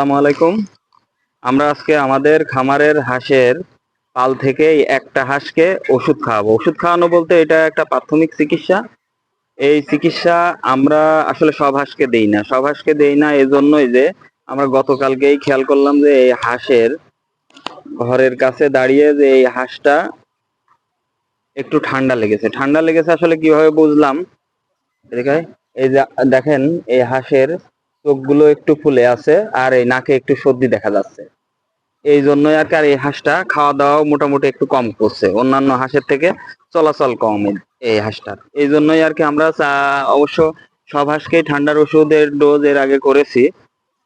আসসালামু আলাইকুম। আমরা আজকে আমাদের খামারের হাঁসের পাল থেকে একটা হাঁসকে ওষুধ খাওয়াবো। ওষুধ খাওয়ানো বলতে এটা একটা প্রাথমিক চিকিৎসা। এই চিকিৎসা আমরা আসলে সব হাঁসকে দেই না। সব হাঁসকে দেই না এজন্যই যে আমরা গতকালকেই খেয়াল করলাম যে এই হাঁসের ঘরের কাছে দাঁড়িয়ে যে এই হাঁসটা একটু ঠান্ডা লেগেছে। ঠান্ডা লেগেছে আসলে কিভাবে বুঝলাম? এদিকে এই যে দেখেন, এই হাঁসের চোখগুলো একটু ফুলে আছে আর এই নাকে একটু সর্দি দেখা যাচ্ছে। এই জন্যই আর কি। আর এই হাঁসটা খাওয়া দাওয়া মোটামুটি একটু কম করছে, অন্যান্য হাঁসের থেকে চলাচল কম এই হাঁসটার। এই জন্যই আর কি আমরা অবশ্য সব হাঁসকেই ঠান্ডার ওষুধের ডোজ এর আগে করেছি।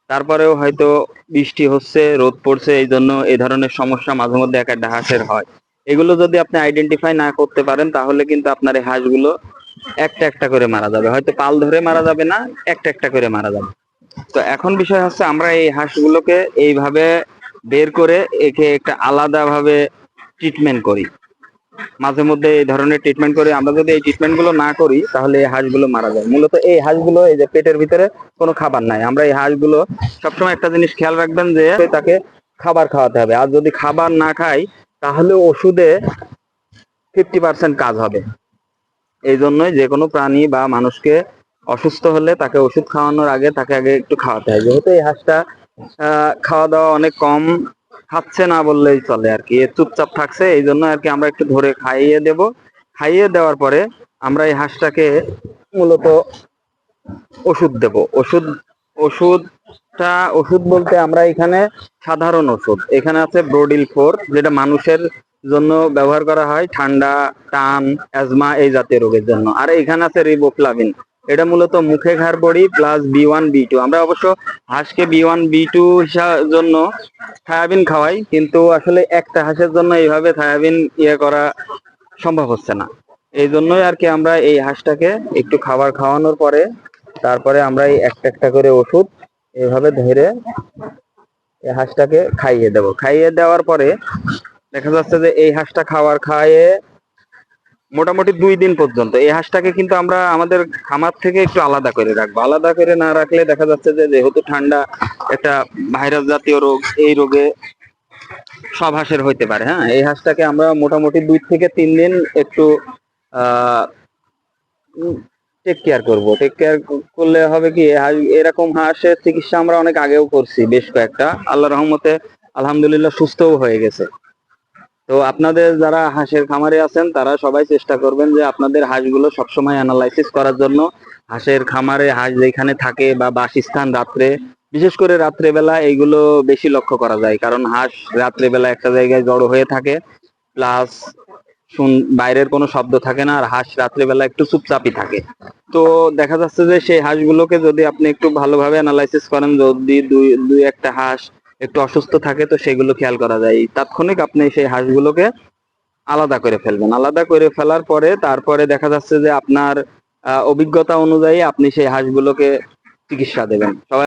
তারপরেও হয়তো বৃষ্টি হচ্ছে, রোদ পড়ছে, এই জন্য এই ধরনের সমস্যা মাঝে মধ্যে এক একটা হাঁসের হয়। এগুলো যদি আপনি আইডেন্টিফাই না করতে পারেন তাহলে কিন্তু আপনার এই হাঁসগুলো একটা একটা করে মারা যাবে। হয়তো পাল ধরে মারা যাবে না, একটা একটা করে মারা যাবে। তো এখন বিষয় হচ্ছে আমরা এই হাঁসগুলোকে এইভাবে বের করে একে একটা আলাদাভাবে ট্রিটমেন্ট করি। মাঝে মধ্যে এই ধরনের ট্রিটমেন্ট করি। আমরা যদি এই ট্রিটমেন্ট গুলো না করি তাহলে এই হাঁসগুলো মারা যায়। মূলত এই হাঁসগুলো এই যে পেটের ভিতরে কোনো খাবার নাই। আমরা এই হাঁসগুলো সবসময় একটা জিনিস খেয়াল রাখবেন যে তাকে খাবার খাওয়াতে হবে। আর যদি খাবার না খায় তাহলে ওষুধে 50% কাজ হবে। এই জন্যই যে কোনো প্রাণী বা মানুষকে অসুস্থ হলে তাকে ওষুধ খাওয়ানোর আগে তাকে আগে একটু খাওয়াতে হয়। যেহেতু এই হাঁসটা খাওয়া দাওয়া অনেক কম খাচ্ছে না বললেই চলে আর কি, চুপচাপ থাকছে, এই জন্য আর কি আমরা একটু ধরে খাইয়ে দেব। খাইয়ে দেওয়ার পরে আমরা এই হাঁসটাকে মূলত ওষুধ দেব। ওষুধ বলতে আমরা এখানে সাধারণ ওষুধ, এখানে আছে ব্রোডিল 4, যেটা মানুষের জন্য ব্যবহার করা হয় ঠান্ডা, টান, অ্যাজমা এই জাতীয় রোগের জন্য। আর এখানে আছে রিবোফ্লাভিন, এটা মূলত মুখে ঘাড় বড়ি প্লাস B1 B2। আমরা অবশ্য হাঁসকে B1 B2 জন্য থায়াবিন খাওয়াই, কিন্তু আসলে একটা হাঁসের জন্য এইভাবে থায়াবিন করা সম্ভব হচ্ছে না। এই জন্যই আর কি আমরা এই হাঁসটাকে একটু খাবার খাওয়ানোর পরে তারপরে আমরা এই একটা একটা করে ওষুধ এভাবে ধরে এই হাঁসটাকে খাইয়ে দেব। খাইয়ে দেওয়ার পরে দেখা যাচ্ছে যে এই হাঁসটা খাইয়ে মোটামুটি 2 দিন পর্যন্ত এই হাঁসটাকে কিন্তু আমরা আমাদের খামার থেকে একটু আলাদা করে রাখবো। আলাদা করে না রাখলে দেখা যাচ্ছে যে যেহেতু ঠান্ডা একটা ভাইরাস জাতীয় রোগ, এই রোগে সব হাঁসের হইতে পারে। হ্যাঁ, এই হাঁসটাকে আমরা মোটামুটি 2 থেকে 3 দিন একটু আহ টেক কেয়ার করবো। টেক কেয়ার করলে হবে কি, এরকম হাঁসের চিকিৎসা আমরা অনেক আগেও করছি, বেশ কয়েকটা, আল্লাহ রহমতে আলহামদুলিল্লাহ সুস্থও হয়ে গেছে। তো আপনাদের যারা হাঁসের খামারে আছেন তারা সবাই চেষ্টা করবেন যে আপনাদের হাঁসগুলো সবসময় অ্যানালাইসিস করার জন্য। হাঁসের খামারে হাঁস যেখানে থাকে বা বাসস্থান রাত্রে, বিশেষ করে রাত্রেবেলা এইগুলো বেশি লক্ষ্য করা যায়, কারণ হাঁস রাত্রেবেলা একটা জায়গায় জড়ো হয়ে থাকে, প্লাস বাইরের কোনো শব্দ থাকে না, আর হাঁস রাত্রেবেলা একটু চুপচাপই থাকে। তো দেখা যাচ্ছে যে সেই হাঁসগুলোকে যদি আপনি একটু ভালোভাবে অ্যানালাইসিস করেন, যদি দুই একটা হাঁস একটু অসুস্থ থাকে তো সেগুলো খেয়াল করা যায়। তাৎক্ষণিক আপনি সেই হাঁসগুলোকে আলাদা করে ফেলবেন। আলাদা করে ফেলার পরে তারপরে দেখা যাচ্ছে যে আপনার অভিজ্ঞতা অনুযায়ী আপনি সেই হাঁসগুলোকে চিকিৎসা দেবেন। সবাই